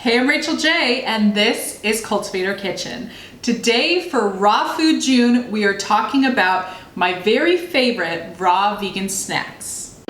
Hey, I'm Rachel J, and this is Cultivator Kitchen. Today for Raw Food June, we are talking about my very favorite raw vegan snacks.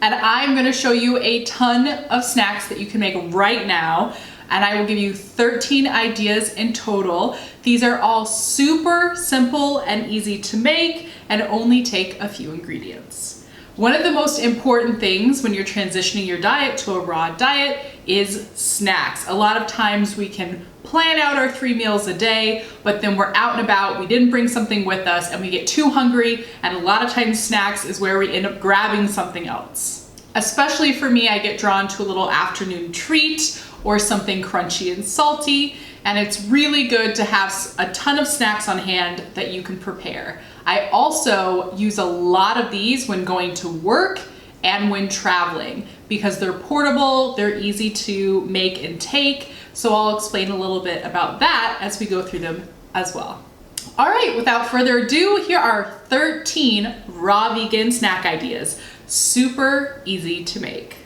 And I'm gonna show you a ton of snacks that you can make right now. And I will give you 13 ideas in total. These are all super simple and easy to make and only take a few ingredients. One of the most important things when you're transitioning your diet to a raw diet is snacks. A lot of times we can plan out our 3 meals a day, but then we're out and about, we didn't bring something with us, and we get too hungry, and a lot of times snacks is where we end up grabbing something else. Especially for me, I get drawn to a little afternoon treat or something crunchy and salty, and it's really good to have a ton of snacks on hand that you can prepare. I also use a lot of these when going to work and when traveling because they're portable, they're easy to make and take, so I'll explain a little bit about that as we go through them as well. All right, without further ado, here are 13 raw vegan snack ideas. Super easy to make.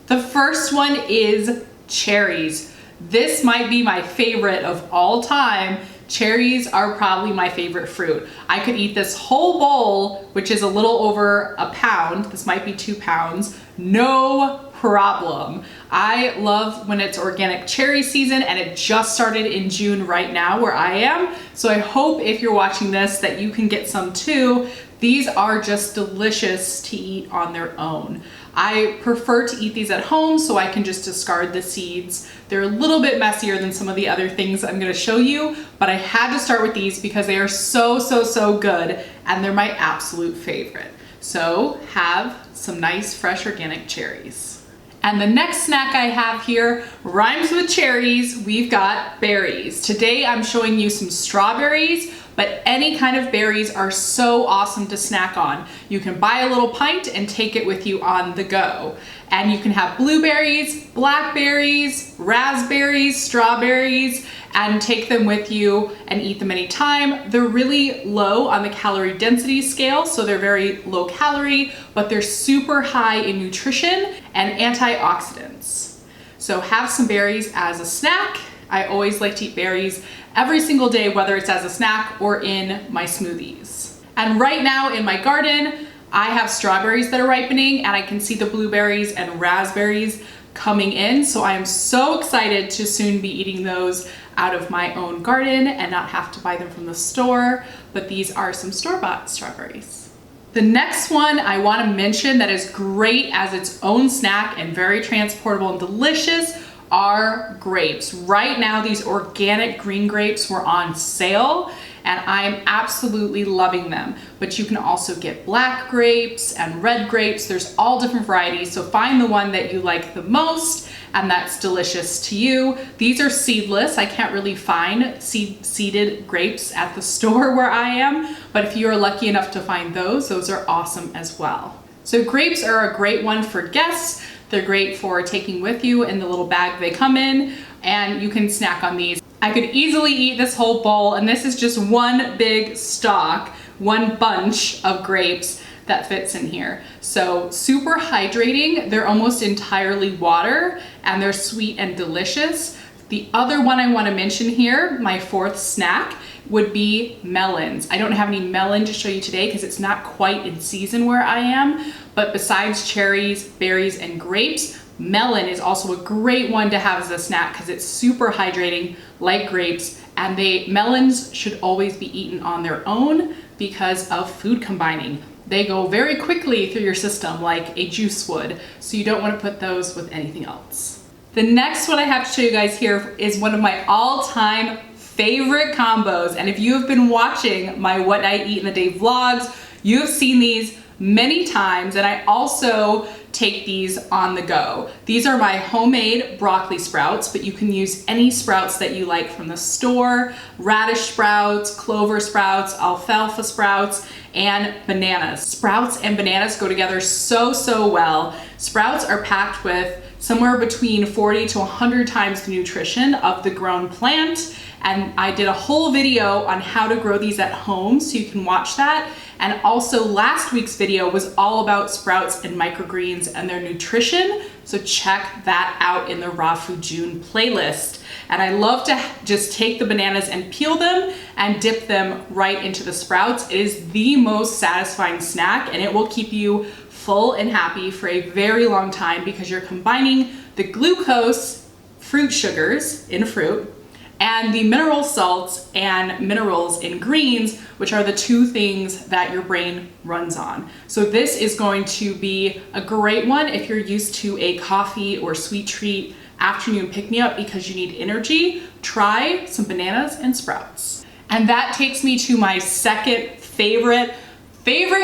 The first one is cherries. This might be my favorite of all time. Cherries are probably my favorite fruit. I could eat this whole bowl, which is a little over a pound. This might be 2 pounds, no problem. I love when it's organic cherry season, and it just started in June right now where I am. So I hope if you're watching this that you can get some too. These are just delicious to eat on their own. I prefer to eat these at home so I can just discard the seeds. They're a little bit messier than some of the other things I'm gonna show you, but I had to start with these because they are so good, and they're my absolute favorite. So have some nice fresh organic cherries. And the next snack I have here rhymes with cherries. We've got berries. Today I'm showing you some strawberries, but any kind of berries are so awesome to snack on. You can buy a little pint and take it with you on the go. And you can have blueberries, blackberries, raspberries, strawberries, and take them with you and eat them anytime. They're really low on the calorie density scale, so they're very low calorie, but they're super high in nutrition and antioxidants. So have some berries as a snack. I always like to eat berries every single day, whether it's as a snack or in my smoothies. And right now in my garden, I have strawberries that are ripening, and I can see the blueberries and raspberries coming in. So I am so excited to soon be eating those out of my own garden and not have to buy them from the store. But these are some store-bought strawberries. The next one I want to mention that is great as its own snack and very transportable and delicious are grapes. Right now, these organic green grapes were on sale, and I'm absolutely loving them. But you can also get black grapes and red grapes. There's all different varieties, so find the one that you like the most and that's delicious to you. These are seedless. I can't really find seeded grapes at the store where I am, but if you are lucky enough to find those are awesome as well. So grapes are a great one for guests. They're great for taking with you in the little bag they come in, and you can snack on these. I could easily eat this whole bowl, and this is just one big stalk, one bunch of grapes that fits in here. So super hydrating. They're almost entirely water, and they're sweet and delicious. The other one I want to mention here, my fourth snack, would be melons. I don't have any melon to show you today because it's not quite in season where I am, but besides cherries, berries, and grapes, melon is also a great one to have as a snack because it's super hydrating like grapes, and melons should always be eaten on their own because of food combining. They go very quickly through your system like a juice would, so you don't want to put those with anything else. The next one I have to show you guys here is one of my all-time favorite combos, and if you have been watching my What I Eat in a Day vlogs, you have seen these many times, and I also take these on the go. These are my homemade broccoli sprouts, but you can use any sprouts that you like from the store: radish sprouts, clover sprouts, alfalfa sprouts, and bananas. Sprouts and bananas go together so well. Sprouts are packed with somewhere between 40 to 100 times the nutrition of the grown plant. And I did a whole video on how to grow these at home, so you can watch that. And also last week's video was all about sprouts and microgreens and their nutrition. So check that out in the Raw Food June playlist. And I love to just take the bananas and peel them and dip them right into the sprouts. It is the most satisfying snack, and it will keep you full and happy for a very long time because you're combining the glucose, fruit sugars in fruit, and the mineral salts and minerals in greens, which are the two things that your brain runs on. So this is going to be a great one if you're used to a coffee or sweet treat afternoon pick-me-up because you need energy. Try some bananas and sprouts. And that takes me to my second favorite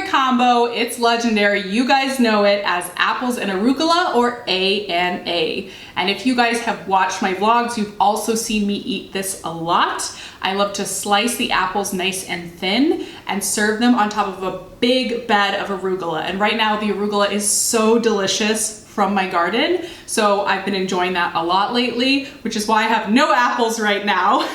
combo. It's legendary. You guys know it as apples and arugula, or A&A. And if you guys have watched my vlogs, you've also seen me eat this a lot. I love to slice the apples nice and thin and serve them on top of a big bed of arugula. And right now the arugula is so delicious from my garden. So I've been enjoying that a lot lately, which is why I have no apples right now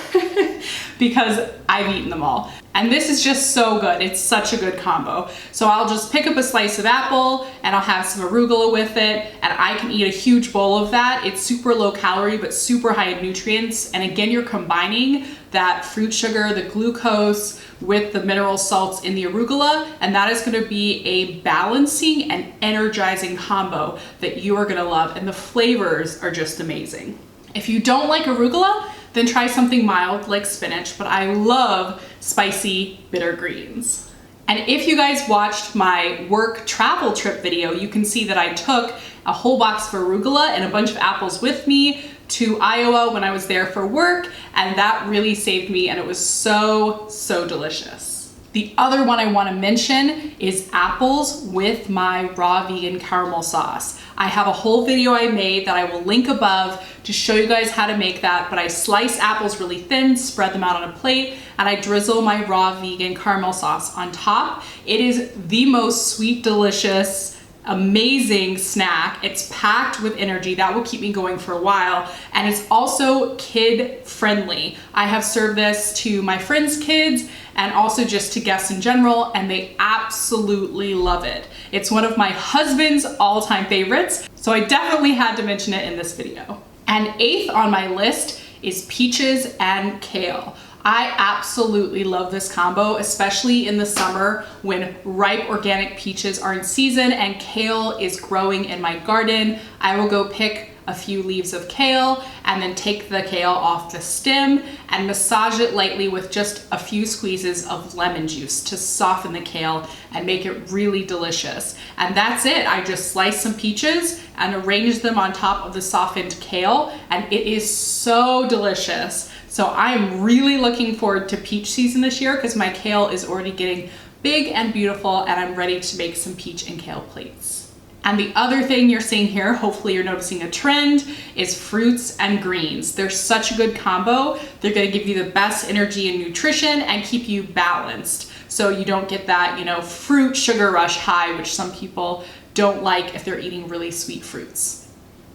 because I've eaten them all. And this is just so good. It's such a good combo. So I'll just pick up a slice of apple and I'll have some arugula with it, and I can eat a huge bowl of that. It's super low calorie, but super high in nutrients. And again, you're combining that fruit sugar, the glucose, with the mineral salts in the arugula, and that is gonna be a balancing and energizing combo that you are gonna love, and the flavors are just amazing. If you don't like arugula, then try something mild like spinach, but I love spicy bitter greens. And if you guys watched my work travel trip video, you can see that I took a whole box of arugula and a bunch of apples with me to Iowa when I was there for work, and that really saved me, and it was so delicious. The other one I want to mention is apples with my raw vegan caramel sauce. I have a whole video I made that I will link above to show you guys how to make that, but I slice apples really thin, spread them out on a plate, and I drizzle my raw vegan caramel sauce on top. It is the most sweet, delicious, amazing snack. It's packed with energy that will keep me going for a while, and it's also kid friendly. I have served this to my friends' kids and also just to guests in general, and they absolutely love it. It's one of my husband's all-time favorites, so I definitely had to mention it in this video. And 8th on my list is peaches and kale. I absolutely love this combo, especially in the summer when ripe organic peaches are in season and kale is growing in my garden. I will go pick a few leaves of kale and then take the kale off the stem and massage it lightly with just a few squeezes of lemon juice to soften the kale and make it really delicious. And that's it. I just slice some peaches and arrange them on top of the softened kale, and it is so delicious. So I am really looking forward to peach season this year because my kale is already getting big and beautiful, and I'm ready to make some peach and kale plates. And the other thing you're seeing here, hopefully you're noticing a trend, is fruits and greens. They're such a good combo. They're gonna give you the best energy and nutrition and keep you balanced. So you don't get that, fruit sugar rush high, which some people don't like if they're eating really sweet fruits.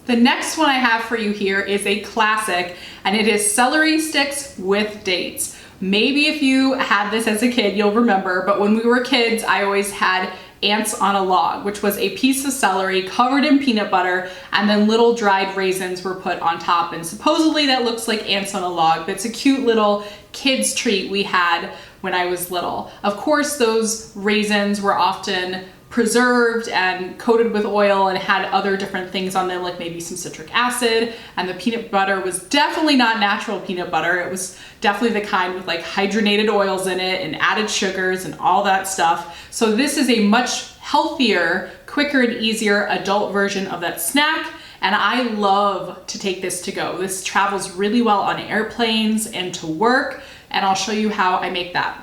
The next one I have for you here is a classic, and it is celery sticks with dates. Maybe if you had this as a kid, you'll remember, but when we were kids, I always had ants on a log, which was a piece of celery covered in peanut butter, and then little dried raisins were put on top. And supposedly that looks like ants on a log, but it's a cute little kid's treat we had when I was little. Of course, those raisins were often preserved and coated with oil and had other different things on them, like maybe some citric acid, and the peanut butter was definitely not natural peanut butter. It was definitely the kind with like hydrogenated oils in it and added sugars and all that stuff. So this is a much healthier, quicker and easier adult version of that snack, and I love to take this to go. This travels really well on airplanes and to work, and I'll show you how I make that.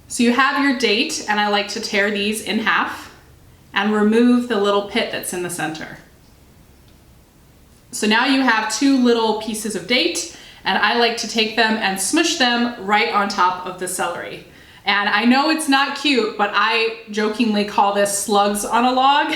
So you have your date, and I like to tear these in half and remove the little pit that's in the center. So now you have two little pieces of date, and I like to take them and smush them right on top of the celery. And I know it's not cute, but I jokingly call this slugs on a log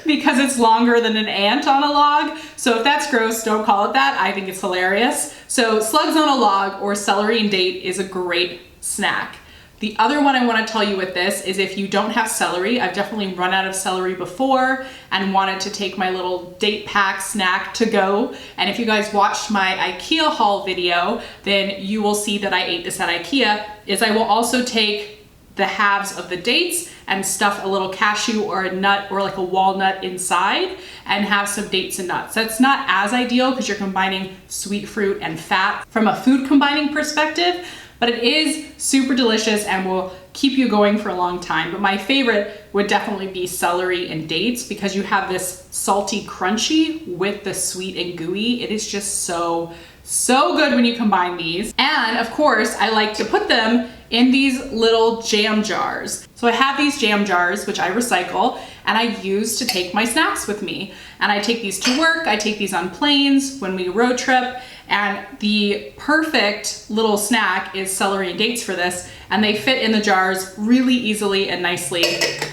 because it's longer than an ant on a log. So if that's gross, don't call it that. I think it's hilarious. So slugs on a log or celery and date is a great snack. The other one I want to tell you with this is if you don't have celery, I've definitely run out of celery before and wanted to take my little date pack snack to go. And if you guys watched my IKEA haul video, then you will see that I ate this at IKEA, is I will also take the halves of the dates and stuff a little cashew or a nut or like a walnut inside and have some dates and nuts. That's not as ideal because you're combining sweet fruit and fat from a food combining perspective, but it is super delicious and will keep you going for a long time. But my favorite would definitely be celery and dates because you have this salty crunchy with the sweet and gooey. It is just so good when you combine these. And of course, I like to put them in these little jam jars. So I have these jam jars, which I recycle, and I use to take my snacks with me. And I take these to work, I take these on planes, when we road trip, and the perfect little snack is celery and dates for this, and they fit in the jars really easily and nicely,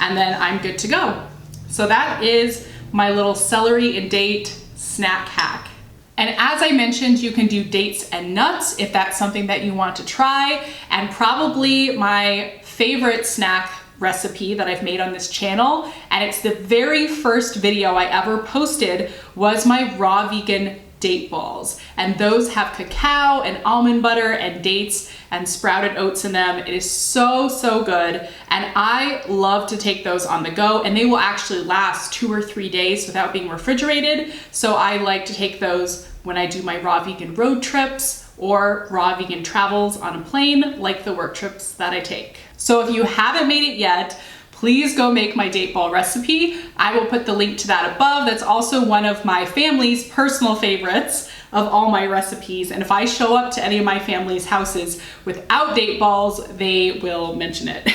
and then I'm good to go. So that is my little celery and date snack hack. And as I mentioned, you can do dates and nuts if that's something that you want to try. And probably my favorite snack recipe that I've made on this channel, and it's the very first video I ever posted, was my raw vegan date balls. And those have cacao and almond butter and dates and sprouted oats in them. It is so good. And I love to take those on the go, and they will actually last 2 or 3 days without being refrigerated. So I like to take those when I do my raw vegan road trips or raw vegan travels on a plane, like the work trips that I take. So if you haven't made it yet, please go make my date ball recipe. I will put the link to that above. That's also one of my family's personal favorites of all my recipes. And if I show up to any of my family's houses without date balls, they will mention it.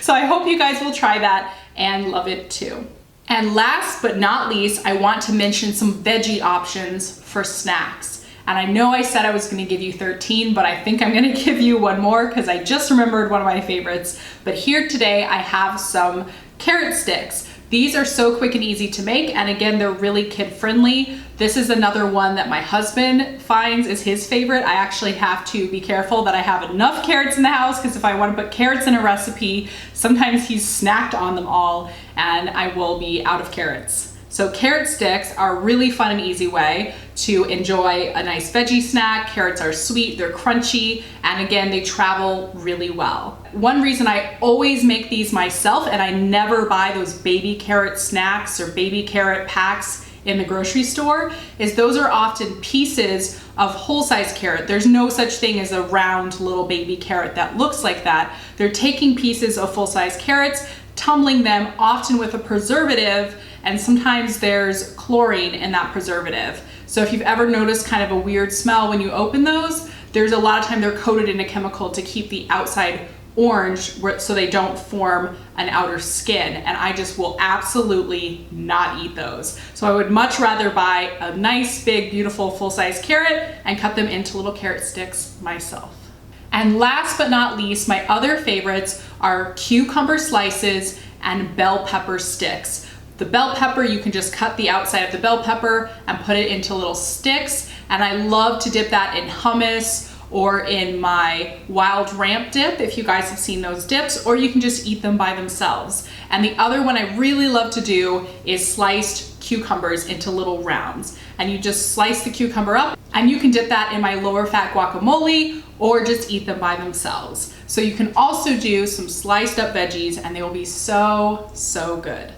So I hope you guys will try that and love it too. And last but not least, I want to mention some veggie options for snacks. And I know I said I was gonna give you 13, but I think I'm gonna give you one more because I just remembered one of my favorites. But here today I have some carrot sticks. These are so quick and easy to make, and again, they're really kid friendly. This is another one that my husband finds is his favorite. I actually have to be careful that I have enough carrots in the house, because if I want to put carrots in a recipe, sometimes he's snacked on them all and I will be out of carrots. So carrot sticks are a really fun and easy way to enjoy a nice veggie snack. Carrots are sweet, they're crunchy, and again, they travel really well. One reason I always make these myself, and I never buy those baby carrot snacks or baby carrot packs in the grocery store, is those are often pieces of whole-size carrot. There's no such thing as a round little baby carrot that looks like that. They're taking pieces of full-size carrots, tumbling them often with a preservative, and sometimes there's chlorine in that preservative. So if you've ever noticed kind of a weird smell when you open those, there's a lot of time they're coated in a chemical to keep the outside orange so they don't form an outer skin, and I just will absolutely not eat those. So I would much rather buy a nice big beautiful full-size carrot and cut them into little carrot sticks myself. And last but not least, my other favorites are cucumber slices and bell pepper sticks. The bell pepper, you can just cut the outside of the bell pepper and put it into little sticks, and I love to dip that in hummus or in my wild ramp dip, if you guys have seen those dips, or you can just eat them by themselves. And the other one I really love to do is sliced cucumbers into little rounds. And you just slice the cucumber up, and you can dip that in my lower fat guacamole or just eat them by themselves. So you can also do some sliced up veggies, and they will be so good.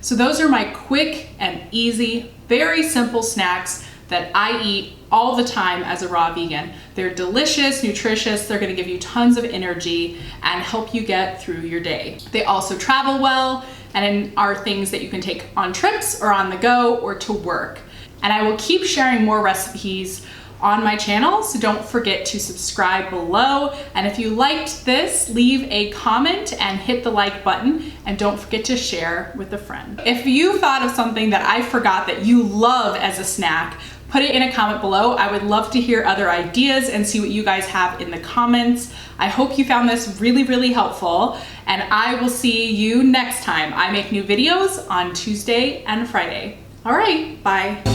So those are my quick and easy, very simple snacks that I eat all the time as a raw vegan. They're delicious, nutritious, they're gonna give you tons of energy and help you get through your day. They also travel well and are things that you can take on trips or on the go or to work. And I will keep sharing more recipes on my channel, so don't forget to subscribe below. And if you liked this, leave a comment and hit the like button, and don't forget to share with a friend. If you thought of something that I forgot that you love as a snack, put it in a comment below. I would love to hear other ideas and see what you guys have in the comments. I hope you found this really, really helpful, and I will see you next time. I make new videos on Tuesday and Friday. All right, bye.